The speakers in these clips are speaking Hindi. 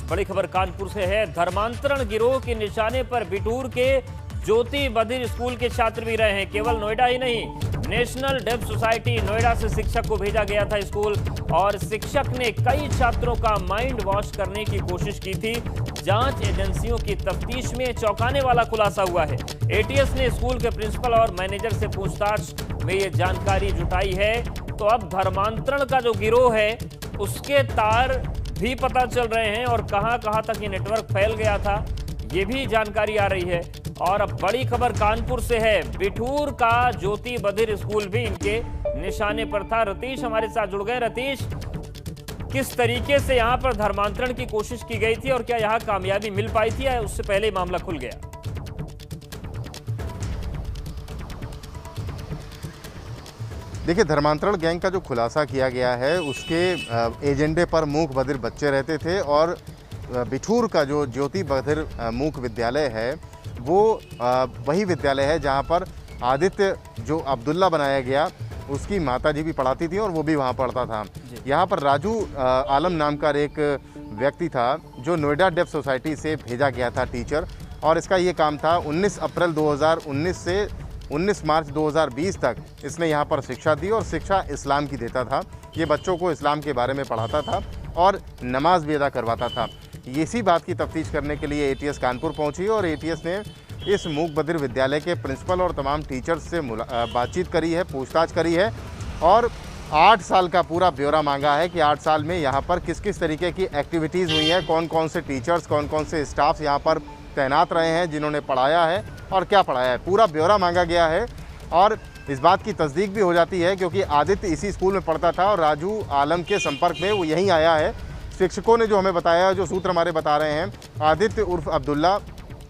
बड़ी खबर कानपुर से है। धर्मांतरण गिरोह के निशाने पर बिठूर के ज्योति बधिर स्कूल के छात्र भी रहे हैं। केवल नोएडा ही नहीं, नेशनल डेफ सोसाइटी नोएडा से शिक्षक को भेजा गया था स्कूल, और शिक्षक ने कई छात्रों का माइंड वॉश करने की कोशिश की थी। जांच एजेंसियों की तफ्तीश में चौंकाने वाला खुलासा हुआ है। एटीएस ने स्कूल के प्रिंसिपल और मैनेजर से पूछताछ में ये जानकारी जुटाई है। तो अब धर्मांतरण का जो गिरोह है उसके तार भी पता चल रहे हैं और कहां तक ये नेटवर्क फैल गया था ये भी जानकारी आ रही है। और अब बड़ी खबर कानपुर से है। बिठूर का ज्योति बधिर स्कूल भी इनके निशाने पर था। रतीश हमारे साथ जुड़ गए। रतीश, किस तरीके से यहां पर धर्मांतरण की कोशिश की गई थी और क्या यहां कामयाबी मिल पाई थी या उससे पहले मामला खुल गया? देखिए, धर्मांतरण गैंग का जो खुलासा किया गया है उसके एजेंडे पर मूक बधिर बच्चे रहते थे, और बिठूर का जो ज्योति बधिर मूक विद्यालय है वो वही विद्यालय है जहां पर आदित्य जो अब्दुल्ला बनाया गया उसकी माताजी भी पढ़ाती थी और वो भी वहां पढ़ता था। यहाँ पर राजू आलम नाम का एक व्यक्ति था जो नोएडा डेफ सोसाइटी से भेजा गया था टीचर, और इसका ये काम था 19 अप्रैल 2019 से 19 मार्च 2020 तक इसने यहाँ पर शिक्षा दी, और शिक्षा इस्लाम की देता था। ये बच्चों को इस्लाम के बारे में पढ़ाता था और नमाज भी अदा करवाता था। इसी बात की तफ्तीश करने के लिए एटीएस कानपुर पहुंची, और एटीएस ने इस मूक बधिर विद्यालय के प्रिंसिपल और तमाम टीचर्स से बातचीत करी है, पूछताछ करी है, और 8 साल का पूरा ब्यौरा मांगा है कि 8 साल में यहाँ पर किस किस तरीके की एक्टिविटीज़ हुई हैं, कौन कौन से टीचर्स, कौन कौन से स्टाफ यहाँ पर तैनात रहे हैं जिन्होंने पढ़ाया है और क्या पढ़ाया है। पूरा ब्यौरा मांगा गया है, और इस बात की तस्दीक भी हो जाती है क्योंकि आदित्य इसी स्कूल में पढ़ता था और राजू आलम के संपर्क में वो यहीं आया है। शिक्षकों ने जो हमें बताया, जो सूत्र हमारे बता रहे हैं, आदित्य उर्फ अब्दुल्ला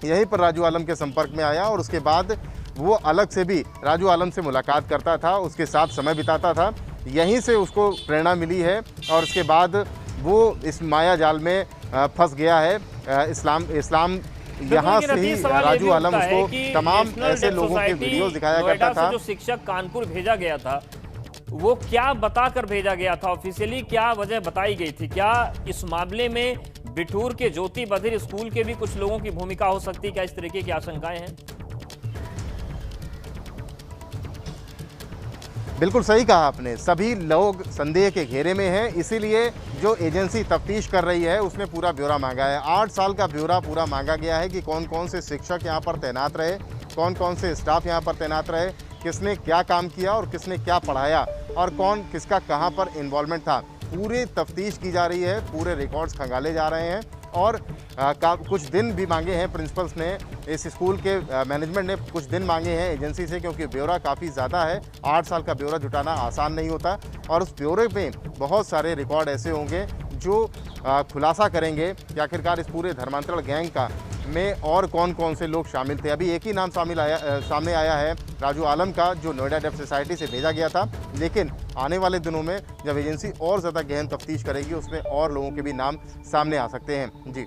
यहीं पर राजू आलम के संपर्क में आया, और उसके बाद वो अलग से भी राजू आलम से मुलाकात करता था, उसके साथ समय बिताता था। यहीं से उसको प्रेरणा मिली है और उसके बाद वो इस माया जाल में फंस गया है। इस्लाम यहाँ से ही राजू आलम उसको तमाम ऐसे लोगों के वीडियो दिखाया करता था। जो शिक्षक कानपुर भेजा गया था वो क्या बताकर भेजा गया था? ऑफिशियली क्या वजह बताई गई थी? क्या इस मामले में बिठूर के ज्योति बधिर स्कूल के भी कुछ लोगों की भूमिका हो सकती है? क्या इस तरीके की आशंकाएं हैं? बिल्कुल सही कहा आपने, सभी लोग संदेह के घेरे में हैं, इसीलिए जो एजेंसी तफ्तीश कर रही है उसने पूरा ब्यौरा मांगा है। 8 साल का ब्यौरा पूरा मांगा गया है कि कौन कौन से शिक्षक यहाँ पर तैनात रहे, कौन कौन से स्टाफ यहाँ पर तैनात रहे, किसने क्या काम किया और किसने क्या पढ़ाया, और कौन किसका कहाँ पर इन्वॉल्वमेंट था। पूरी तफ्तीश की जा रही है, पूरे रिकॉर्ड्स खंगाले जा रहे हैं, और कुछ दिन भी मांगे हैं प्रिंसिपल्स ने, इस स्कूल के मैनेजमेंट ने कुछ दिन मांगे हैं एजेंसी से, क्योंकि ब्यौरा काफ़ी ज़्यादा है। 8 साल का ब्यौरा जुटाना आसान नहीं होता, और उस ब्यौरे में बहुत सारे रिकॉर्ड ऐसे होंगे जो खुलासा करेंगे कि आखिरकार इस पूरे धर्मांतरण गैंग का में और कौन कौन से लोग शामिल थे। अभी एक ही नाम सामने आया है राजू आलम का, जो नोएडा डेफ सोसाइटी से भेजा गया था, लेकिन आने वाले दिनों में जब एजेंसी और ज़्यादा गहन तफ्तीश करेगी उसमें और लोगों के भी नाम सामने आ सकते हैं। जी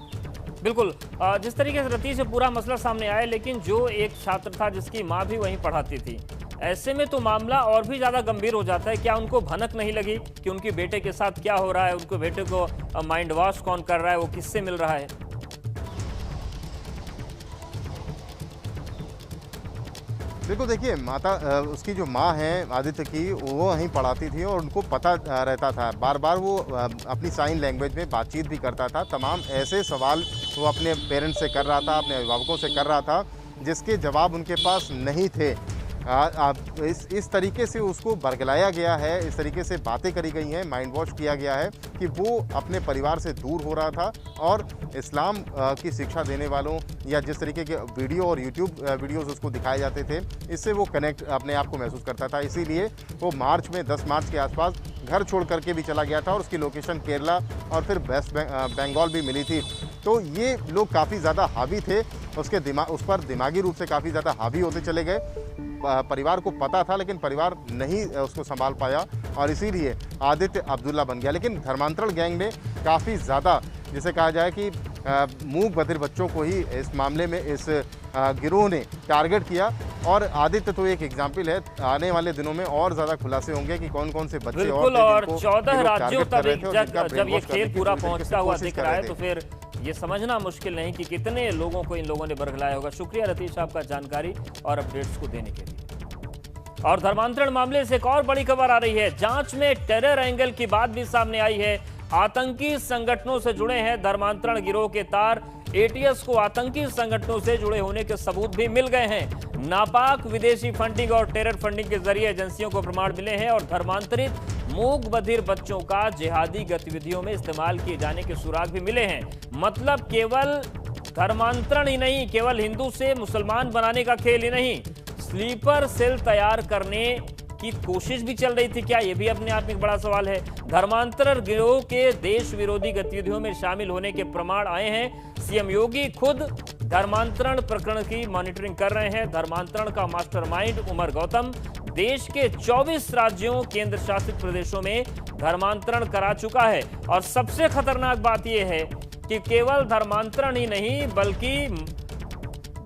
बिल्कुल, जिस तरीके से रतीश से पूरा मसला सामने आया, लेकिन जो एक छात्र था जिसकी माँ भी वहीं पढ़ाती थी, ऐसे में तो मामला और भी ज़्यादा गंभीर हो जाता है। क्या उनको भनक नहीं लगी कि उनके बेटे के साथ क्या हो रहा है, उनके बेटे को माइंड वॉश कौन कर रहा है, वो किससे मिल रहा है? देखो, देखिए, माता उसकी जो माँ है आदित्य की, वो वहीं पढ़ाती थी और उनको पता रहता था। बार बार वो अपनी साइन लैंग्वेज में बातचीत भी करता था। तमाम ऐसे सवाल वो अपने पेरेंट्स से कर रहा था, अपने अभिभावकों से कर रहा था, जिसके जवाब उनके पास नहीं थे। इस तरीके से उसको बरगलाया गया है, इस तरीके से बातें करी गई हैं, माइंड वॉश किया गया है कि वो अपने परिवार से दूर हो रहा था, और इस्लाम की शिक्षा देने वालों या जिस तरीके के वीडियो और यूट्यूब वीडियोस उसको दिखाए जाते थे, इससे वो कनेक्ट अपने आप को महसूस करता था। इसीलिए वो मार्च में 10 मार्च के आसपास घर छोड़ करके भी चला गया था, और उसकी लोकेशन केरला और फिर वेस्ट बंगाल भी मिली थी। तो ये लोग काफ़ी ज़्यादा हावी थे, उस पर दिमागी रूप से काफ़ी ज़्यादा हावी होते चले गए। परिवार को पता था लेकिन परिवार नहीं उसको संभाल पाया, और इसीलिए आदित्य अब्दुल्ला बन गया। लेकिन धर्मांतरण गैंग ने काफ़ी ज़्यादा, जिसे कहा जाए कि मूक बधिर बच्चों को ही इस मामले में इस गिरोह ने टारगेट किया, और आदित्य तो एक एग्जाम्पल है। आने वाले दिनों में और ज़्यादा खुलासे होंगे कि कौन कौन से बच्चे और 14 राज्यों तक जब ये खेल पूरा पहुंचता हुआ दिख रहा है, तो फिर ये समझना मुश्किल नहीं कि कितने लोगों को इन लोगों ने बरगलाया होगा। शुक्रिया रतीश आपका जानकारी और अपडेट्स को देने के लिए। और धर्मांतरण मामले से एक और बड़ी खबर आ रही है। जांच में टेरर एंगल की बात भी सामने आई है। आतंकी संगठनों से जुड़े हैं धर्मांतरण गिरोह के तार। एटीएस को आतंकी संगठनों से जुड़े होने के सबूत भी मिल गए हैं। नापाक विदेशी फंडिंग और टेरर फंडिंग के जरिए एजेंसियों को प्रमाण मिले हैं और धर्मांतरित मूक बधिर बच्चों का जिहादी गतिविधियों में इस्तेमाल किए जाने के सुराग भी मिले हैं। मतलब केवल धर्मांतरण ही नहीं, केवल हिंदू से मुसलमान बनाने का खेल ही नहीं, स्लीपर सेल तैयार करने की कोशिश भी चल रही थी क्या? यह भी अपने आप में एक बड़ा सवाल है। धर्मांतरण गिरोह के देश विरोधी गतिविधियों में शामिल होने के प्रमाण आए हैं। सीएम योगी खुद धर्मांतरण प्रकरण की मॉनिटरिंग कर रहे हैं। धर्मांतरण का मास्टरमाइंड उमर गौतम देश के 24 राज्यों केंद्र शासित प्रदेशों में धर्मांतरण करा चुका है। और सबसे खतरनाक बात यह है कि केवल धर्मांतरण ही नहीं बल्कि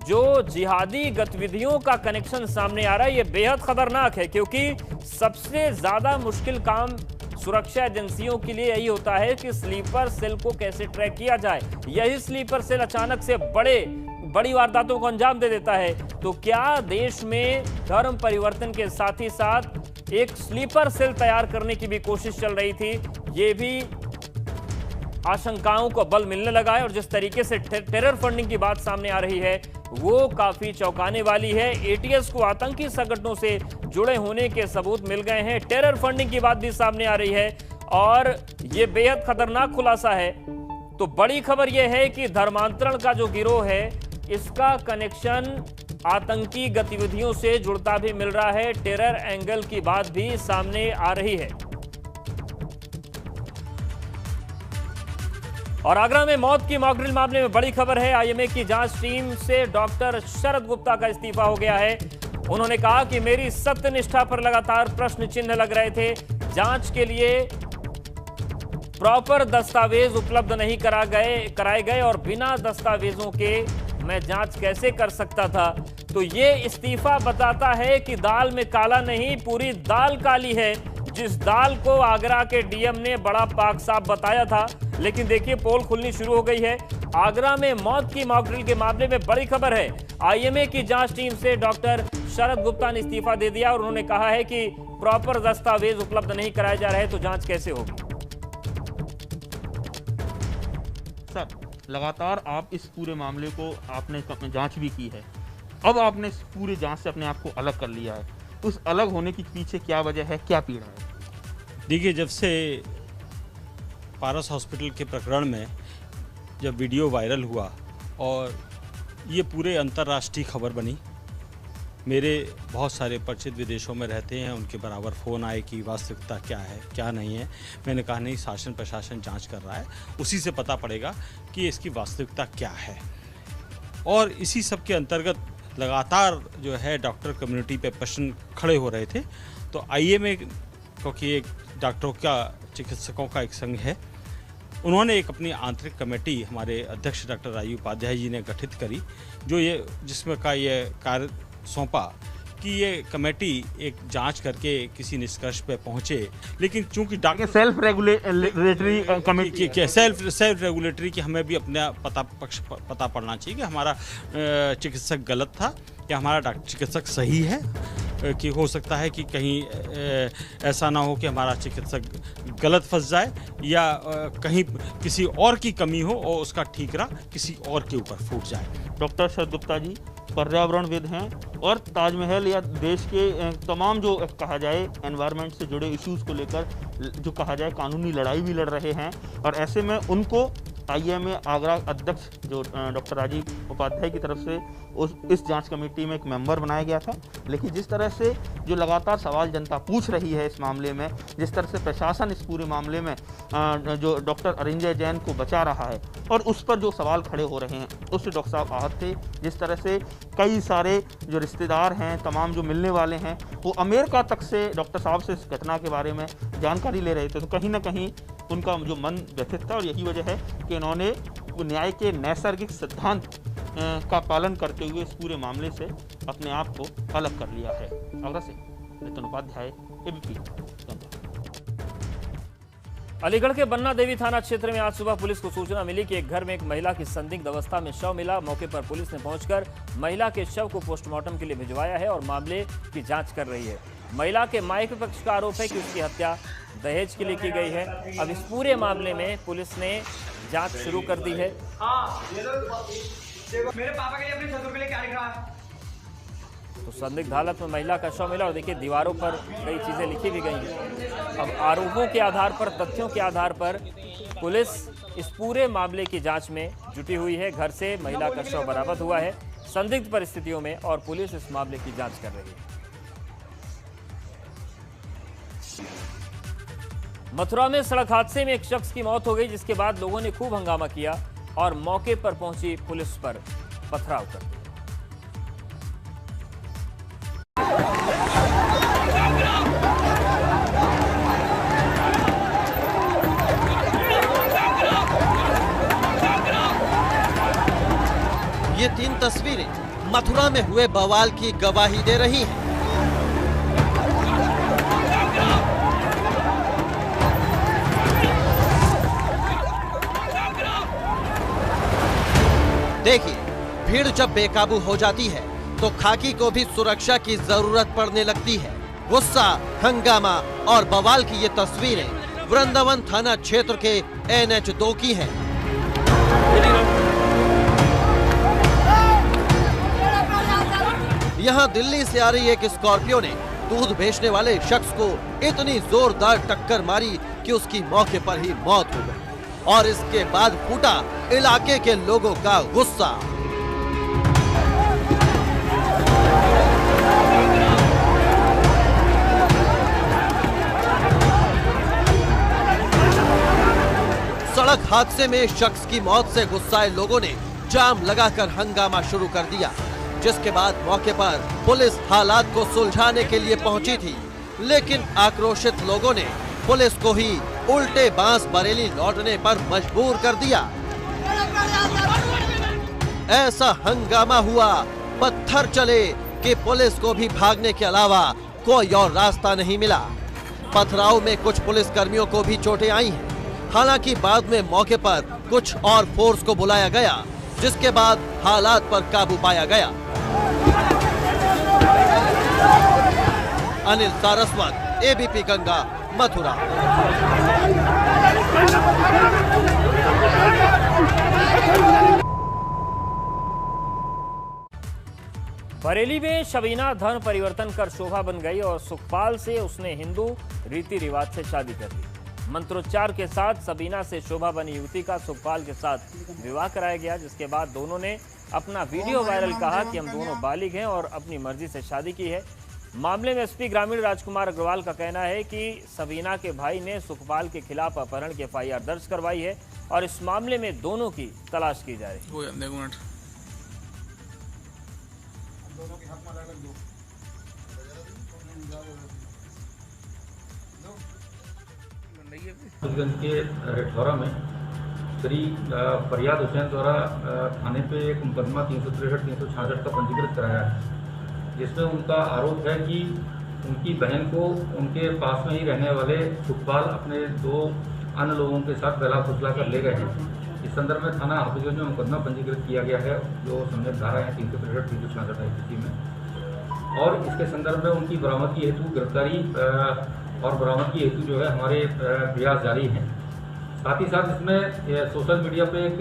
जो जिहादी गतिविधियों का कनेक्शन सामने आ रहा है, यह बेहद खतरनाक है, क्योंकि सबसे ज्यादा मुश्किल काम सुरक्षा एजेंसियों के लिए यही होता है कि स्लीपर सेल को कैसे ट्रैक किया जाए। यही स्लीपर सेल अचानक से बड़ी वारदातों को अंजाम दे देता है। तो क्या देश में धर्म परिवर्तन के साथ ही साथ एक स्लीपर सेल तैयार करने की भी कोशिश चल रही थी? ये भी आशंकाओं को बल मिलने लगा है। और जिस तरीके से टेरर फंडिंग की बात सामने आ रही है वो काफी चौंकाने वाली है। एटीएस को आतंकी संगठनों से जुड़े होने के सबूत मिल गए हैं। टेरर फंडिंग की बात भी सामने आ रही है और यह बेहद खतरनाक खुलासा है। तो बड़ी खबर यह है कि धर्मांतरण का जो गिरोह है इसका कनेक्शन आतंकी गतिविधियों से जुड़ता भी मिल रहा है। टेरर एंगल की बात भी सामने आ रही है। और आगरा में मौत की मॉकड्रिल मामले में बड़ी खबर है। आईएमए की जांच टीम से डॉक्टर शरद गुप्ता का इस्तीफा हो गया है। उन्होंने कहा कि मेरी सत्यनिष्ठा पर लगातार प्रश्न चिन्ह लग रहे थे। जांच के लिए प्रॉपर दस्तावेज उपलब्ध नहीं कराए गए और बिना दस्तावेजों के मैं जांच कैसे कर सकता था। तो ये इस्तीफा बताता है कि दाल में काला नहीं, पूरी दाल काली है। जिस दाल को आगरा के डीएम ने बड़ा पाक साफ बताया था, लेकिन देखिए पोल खुलनी शुरू हो गई है। आगरा में मौत की मॉकड्रिल के मामले में बड़ी खबर है। आईएमए की जांच टीम से डॉक्टर शरद गुप्ता ने इस्तीफा दे दिया और उन्होंने कहा है कि प्रॉपर दस्तावेज उपलब्ध नहीं कराए जा रहे तो जांच कैसे होगी। सर, लगातार आप इस पूरे मामले को आपने जांच भी की है, अब आपने इस पूरी जांच से अपने आप को अलग कर लिया है। उस अलग होने के पीछे क्या वजह है, क्या पीड़ा है? देखिए, जब से पारस हॉस्पिटल के प्रकरण में जब वीडियो वायरल हुआ और ये पूरे अंतर्राष्ट्रीय खबर बनी, मेरे बहुत सारे परिचित विदेशों में रहते हैं, उनके बराबर फ़ोन आए कि वास्तविकता क्या है क्या नहीं है। मैंने कहा नहीं, शासन प्रशासन जांच कर रहा है, उसी से पता पड़ेगा कि इसकी वास्तविकता क्या है। और इसी सब के अंतर्गत लगातार जो है डॉक्टर कम्युनिटी पे प्रश्न खड़े हो रहे थे। तो आईएमए, क्योंकि एक डॉक्टरों का, चिकित्सकों का एक संघ है, उन्होंने एक अपनी आंतरिक कमेटी हमारे अध्यक्ष डॉक्टर राजू उपाध्याय जी ने गठित करी, जो जिसमें का ये कार्य सौंपा कि ये कमेटी एक जांच करके किसी निष्कर्ष पे पहुंचे। लेकिन चूंकि doctor self regulatory committee, self regulatory की हमें भी अपना पता पड़ना चाहिए कि हमारा चिकित्सक गलत था या हमारा चिकित्सक सही है। कि हो सकता है कि कहीं ऐसा ना हो कि हमारा चिकित्सक गलत फंस जाए या कहीं किसी और की कमी हो और उसका ठीकरा किसी और के ऊपर फूट जाए। डॉक्टर शरद गुप्ता जी पर्यावरणविद हैं और ताजमहल या देश के तमाम जो कहा जाए एनवायरनमेंट से जुड़े इश्यूज़ को लेकर जो कहा जाए कानूनी लड़ाई भी लड़ रहे हैं। और ऐसे में उनको आईएमए आगरा अध्यक्ष जो डॉक्टर राजीव उपाध्याय की तरफ से इस जांच कमेटी में एक मेंबर बनाया गया था। लेकिन जिस तरह से जो लगातार सवाल जनता पूछ रही है इस मामले में, जिस तरह से प्रशासन इस पूरे मामले में जो डॉक्टर अरिंजय जैन को बचा रहा है और उस पर जो सवाल खड़े हो रहे हैं, उससे डॉक्टर साहब आहत थे। जिस तरह से कई सारे जो रिश्तेदार हैं, तमाम जो मिलने वाले हैं, वो अमेरिका तक से डॉक्टर साहब से इस घटना के बारे में जानकारी ले रहे थे। तो कहीं ना कहीं उनका जो मन व्यथित था और यही वजह है कि इन्होंने न्याय के नैसर्गिक सिद्धांत का पालन करते हुए इस पूरे मामले से अपने आप को अलग कर लिया है। आगरा से नितिन उपाध्याय, एबीपी। अलीगढ़ के बन्ना देवी थाना क्षेत्र में आज सुबह पुलिस को सूचना मिली कि एक घर में एक महिला की संदिग्ध अवस्था में शव मिला। मौके पर पुलिस ने पहुंचकर महिला के शव को पोस्टमार्टम के लिए भिजवाया है और मामले की जांच कर रही है। महिला के मायके पक्ष का आरोप है कि उसकी हत्या दहेज के लिए की गई है। अब इस पूरे मामले में पुलिस ने जांच शुरू कर दी है। मेरे पापा के लिए अपने ससुर के लिए क्या लिख रहा है? तो संदिग्ध हालत में महिला का शव मिला और देखिए दीवारों पर कई चीजें लिखी भी गई हैं। अब आरोपों के आधार पर, तथ्यों के आधार पर पुलिस इस पूरे मामले की जांच में जुटी हुई है। घर से महिला का शव बरामद हुआ है संदिग्ध परिस्थितियों में और पुलिस इस मामले की जांच कर रही है। मथुरा में सड़क हादसे में एक शख्स की मौत हो गई, जिसके बाद लोगों ने खूब हंगामा किया और मौके पर पहुंची पुलिस पर पथराव कर दिया। ये 3 तस्वीरें मथुरा में हुए बवाल की गवाही दे रही हैं। देखिए, भीड़ जब बेकाबू हो जाती है तो खाकी को भी सुरक्षा की जरूरत पड़ने लगती है। गुस्सा, हंगामा और बवाल की ये तस्वीरें वृंदावन थाना क्षेत्र के NH2 की हैं। यहाँ दिल्ली से आ रही एक स्कॉर्पियो ने दूध बेचने वाले शख्स को इतनी जोरदार टक्कर मारी कि उसकी मौके पर ही मौत हो गई और इसके बाद फूटा इलाके के लोगों का गुस्सा। सड़क हादसे में शख्स की मौत से गुस्साए लोगों ने जाम लगाकर हंगामा शुरू कर दिया, जिसके बाद मौके पर पुलिस हालात को सुलझाने के लिए पहुंची थी, लेकिन आक्रोशित लोगों ने पुलिस को ही उल्टे बांस बरेली लौटने पर मजबूर कर दिया। ऐसा हंगामा हुआ, पत्थर चले कि पुलिस को भी भागने के अलावा कोई और रास्ता नहीं मिला। पथराव में कुछ पुलिस कर्मियों को भी चोटें आई हैं। हालांकि बाद में मौके पर कुछ और फोर्स को बुलाया गया, जिसके बाद हालात पर काबू पाया गया। अनिल सारस्वत, ABP गंगा, मथुरा। बरेली में शबीना धर्म परिवर्तन कर शोभा बन गई और सुखपाल से उसने हिंदू रीति रिवाज से शादी कर ली। मंत्रोच्चार के साथ सबीना से शोभा बनी युवती का सुखपाल के साथ विवाह कराया गया, जिसके बाद दोनों ने अपना वीडियो वायरल कहा कि हम दोनों बालिग हैं और अपनी मर्जी से शादी की है। मामले में SP ग्रामीण राजकुमार अग्रवाल का कहना है कि सबीना के भाई ने सुखपाल के खिलाफ अपहरण की FIR दर्ज करवाई है और इस मामले में दोनों की तलाश की जा रही है। गंज के हेठौरा में श्री फरियाद हुसैन द्वारा थाने पे एक मुकदमा 363-366 का पंजीकृत कराया है, जिसमें उनका आरोप है कि उनकी बहन को उनके पास में ही रहने वाले सुखपाल अपने 2 अन्य लोगों के साथ गला फुसला कर ले गए हैं। इस संदर्भ में थाना हाफिजगंज में मुकदमा पंजीकृत किया गया है, जो सम्यक धारा है 363-366 IPC में, और इसके संदर्भ में उनकी बरामदगी हेतु गिरफ्तारी और बरामदगी हेतु जो है हमारे प्रयास जारी हैं। साथ ही साथ इसमें सोशल मीडिया पे एक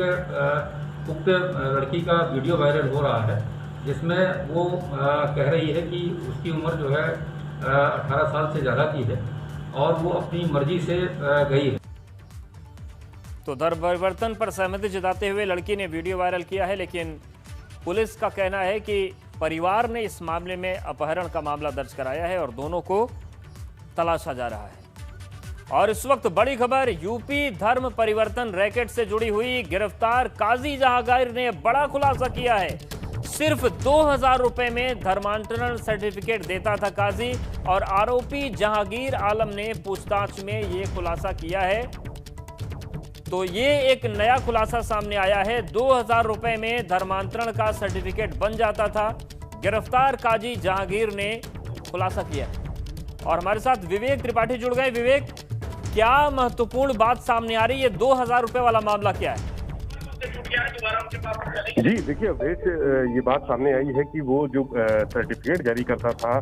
उक्त लड़की का वीडियो वायरल हो रहा है, जिसमें वो कह रही है कि उसकी उम्र जो है 18 साल से ज़्यादा की है और वो अपनी मर्जी से गई है। तो धर्म परिवर्तन पर सहमति जताते हुए लड़की ने वीडियो वायरल किया है, लेकिन पुलिस का कहना है कि परिवार ने इस मामले में अपहरण का मामला दर्ज कराया है और दोनों को तलाशा जा रहा है। और इस वक्त बड़ी खबर, यूपी धर्म परिवर्तन रैकेट से जुड़ी हुई गिरफ्तार काजी जहांगीर ने बड़ा खुलासा किया है। सिर्फ 2000 रुपए में धर्मांतरण सर्टिफिकेट देता था काजी और आरोपी जहांगीर आलम ने पूछताछ में यह खुलासा किया है। तो ये एक नया खुलासा सामने आया है। 2000 रुपए में धर्मांतरण का सर्टिफिकेट बन जाता था। गिरफ्तार काजी जहांगीर ने खुलासा किया और हमारे साथ विवेक त्रिपाठी जुड़ गए। विवेक, क्या महत्वपूर्ण बात सामने आ रही है? 2000 रुपए वाला मामला क्या है? जी देखिए अवधेश, ये बात सामने आई है कि वो जो सर्टिफिकेट जारी करता था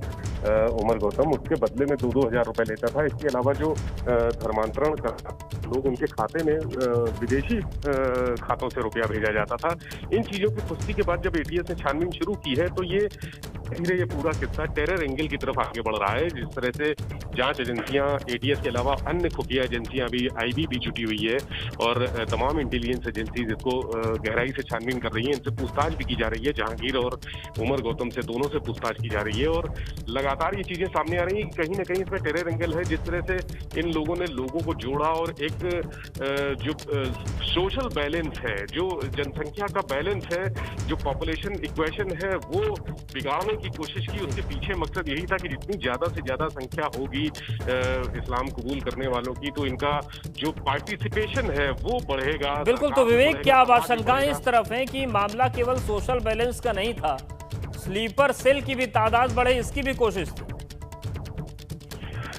उमर गौतम, उसके बदले में 2-2 हजार रुपए लेता था। इसके अलावा जो धर्मांतरण करता लोग उनके खाते में विदेशी खातों से रुपया भेजा जाता था। इन चीजों की पुष्टि के बाद जब एटीएस ने छानबीन शुरू की है तो ये धीरे ये पूरा किस्सा टेरर एंगल की तरफ आगे बढ़ रहा है। जिस तरह से जांच एजेंसियां, एटीएस के अलावा अन्य खुफिया एजेंसियां भी, आईबी भी जुटी हुई है और तमाम इंटेलिजेंस एजेंसीज इसको गहराई से छानबीन कर रही है। इनसे पूछताछ भी की जा रही है। जहांगीर और उमर गौतम से दोनों से पूछताछ की जा रही है और लगातार ये चीजें सामने आ रही है कि कहीं ना कहीं इसमें टेरर एंगल है। जिस तरह से इन लोगों ने लोगों को जोड़ा और एक जो सोशल बैलेंस है, जो जनसंख्या का बैलेंस है, जो पॉपुलेशन इक्वेशन है, वो बिगाड़ने की कोशिश की। उसके पीछे मकसद यही था कि जितनी ज्यादा से ज्यादा संख्या होगी इस्लाम कबूल करने वालों की तो इनका जो पार्टिसिपेशन है वो बढ़ेगा। बिल्कुल। तो विवेक, क्या अब आशंकाएं इस तरफ हैं कि मामला केवल सोशल बैलेंस का नहीं था, स्लीपर सेल की भी तादाद बढ़े, इसकी भी कोशिश थी?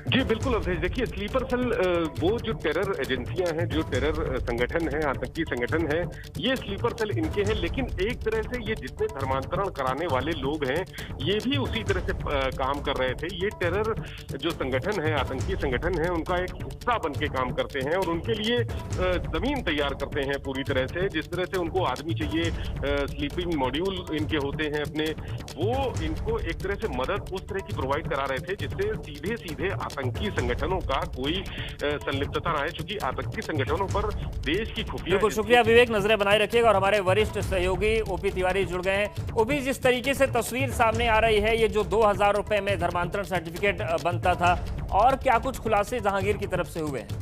जी बिल्कुल अवधेश, देखिए स्लीपर सेल वो जो टेरर एजेंसियां हैं, जो टेरर संगठन है, आतंकी संगठन है, ये स्लीपर सेल इनके हैं। लेकिन एक तरह से ये जितने धर्मांतरण कराने वाले लोग हैं ये भी उसी तरह से काम कर रहे थे। ये टेरर जो संगठन है, आतंकी संगठन है, उनका एक हिस्सा बन के काम करते हैं और उनके लिए जमीन तैयार करते हैं पूरी तरह से। जिस तरह से उनको आदमी चाहिए, स्लीपिंग मॉड्यूल इनके होते हैं अपने, वो इनको एक तरह से मदद उस तरह की प्रोवाइड करा रहे थे जिससे सीधे सीधे आतंकी संगठनों का कोई संलिप्तता न है, क्योंकि आतंकी संगठनों पर देश की खुफिया। बिल्कुल, शुक्रिया विवेक, नजरें बनाए रखिएगा। और हमारे वरिष्ठ सहयोगी ओपी तिवारी जुड़ गए हैं। ओपी, जिस तरीके से तस्वीर सामने आ रही है, ये जो 2000 रुपए में धर्मांतरण सर्टिफिकेट बनता था, और क्या कुछ खुलासे जहांगीर की तरफ से हुए हैं?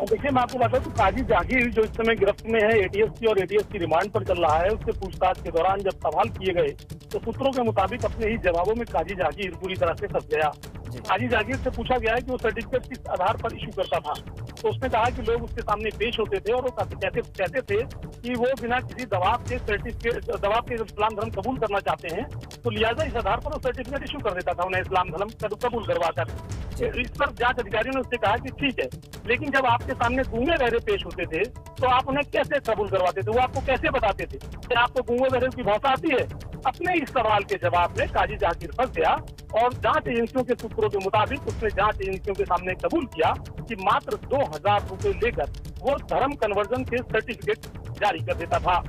देखिए मैं आपको बताऊं तो काजी जहांगीर जो इस समय गिरफ्त में है, एटीएस की और एटीएस की रिमांड पर चल रहा है, उससे पूछताछ के दौरान जब सवाल किए गए तो सूत्रों के मुताबिक अपने ही जवाबों में काजी जहांगीर पूरी तरह से फंस गया। काजी जहांगीर से पूछा गया है कि वो सर्टिफिकेट किस आधार पर इशू करता था, तो उसने कहा कि लोग उसके सामने पेश होते थे और वो कहते थे कि वो बिना किसी दबाव के जब इस्लाम धर्म कबूल करना चाहते हैं तो लिहाजा इस आधार पर वो सर्टिफिकेट इशू कर देता था उन्हें इस्लाम धर्म कबूल करवाकर। इस पर जांच अधिकारियों ने उससे कहा कि ठीक है, लेकिन जब आपके सामने गूंगे बहरे पेश होते थे तो आप उन्हें कैसे कबूल करवाते थे, वो आपको कैसे बताते थे कि आपको गूंगे बहरे की भाषा आती है? अपने इस सवाल के जवाब में काजी जहांगीर फंस गया और जांच एजेंसियों के सूत्रों के मुताबिक उसने जांच एजेंसियों के सामने कबूल किया कि मात्र 2000 रुपए लेकर वो धर्म कन्वर्जन के सर्टिफिकेट जारी कर देता था।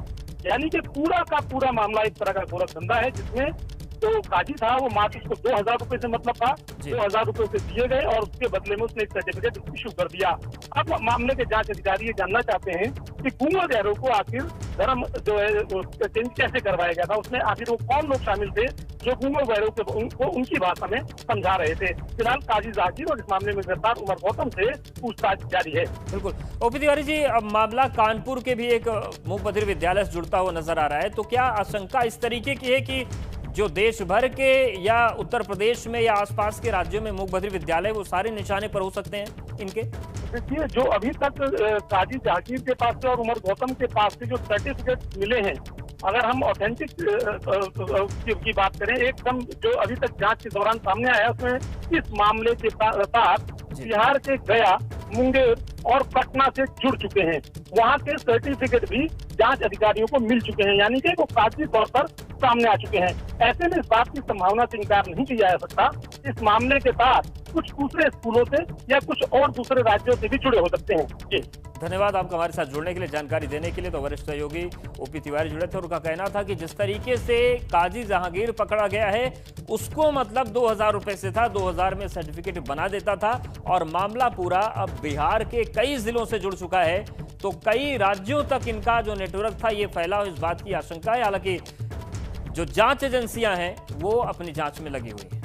यानी कि पूरा का पूरा मामला एक तरह का गोरख धंधा है, जिसमें जो काजी था वो मात्र उसको 2000 रुपए से मतलब था, 2000 रुपए उसे दिए गए और उसके बदले में उसने एक सर्टिफिकेट इशू कर दिया। अब मामले के जांच अधिकारी ये जानना चाहते हैं कि गूंगे बहरों को आखिर धर्म जो है चेंज कैसे करवाया गया था, उसमें आखिर वो कौन लोग शामिल थे जो गूंगे बहरों को उनकी भाषा में समझा रहे थे। फिलहाल काजी जहांगीर और इस मामले में गिरफ्तार उमर गौतम से पूछताछ जारी है। बिल्कुल। ओपी तिवारी जी, अब मामला कानपुर के भी एक मूक बधिर विद्यालय से जुड़ता हुआ नजर आ रहा है, तो क्या आशंका इस तरीके की है कि जो देश भर के या उत्तर प्रदेश में या आसपास के राज्यों में मूक बधिर विद्यालय वो सारे निशाने पर हो सकते हैं इनके? देखिए, जो अभी तक काजी जहांगीर के पास से और उमर गौतम के पास से जो सर्टिफिकेट मिले हैं, अगर हम ऑथेंटिक की बात करें, एकदम जो अभी तक जांच के दौरान सामने आया उसमें इस मामले के साथ बिहार के गया, मुंगेर और पटना से जुड़ चुके हैं। वहाँ के सर्टिफिकेट भी जांच अधिकारियों को मिल चुके हैं, यानी कि वो कागजी तौर पर सामने आ चुके हैं। ऐसे में इस बात की संभावना से इनकार नहीं किया जा सकता, इस मामले के साथ कुछ दूसरे स्कूलों से या कुछ और दूसरे राज्यों से भी जुड़े हो सकते हैं। जी धन्यवाद आपका हमारे साथ जुड़ने के लिए, जानकारी देने के लिए। तो वरिष्ठ सहयोगी ओपी तिवारी जुड़े थे और उनका कहना था कि जिस तरीके से काजी जहांगीर पकड़ा गया है उसको मतलब 2000 रुपए से था, 2000 में सर्टिफिकेट बना देता था और मामला पूरा अब बिहार के कई जिलों से जुड़ चुका है, तो कई राज्यों तक इनका जो नेटवर्क था ये फैला हो, इस बात की आशंका है। हालांकि जो जांच एजेंसियां हैं वो अपनी जांच में लगी हुई है।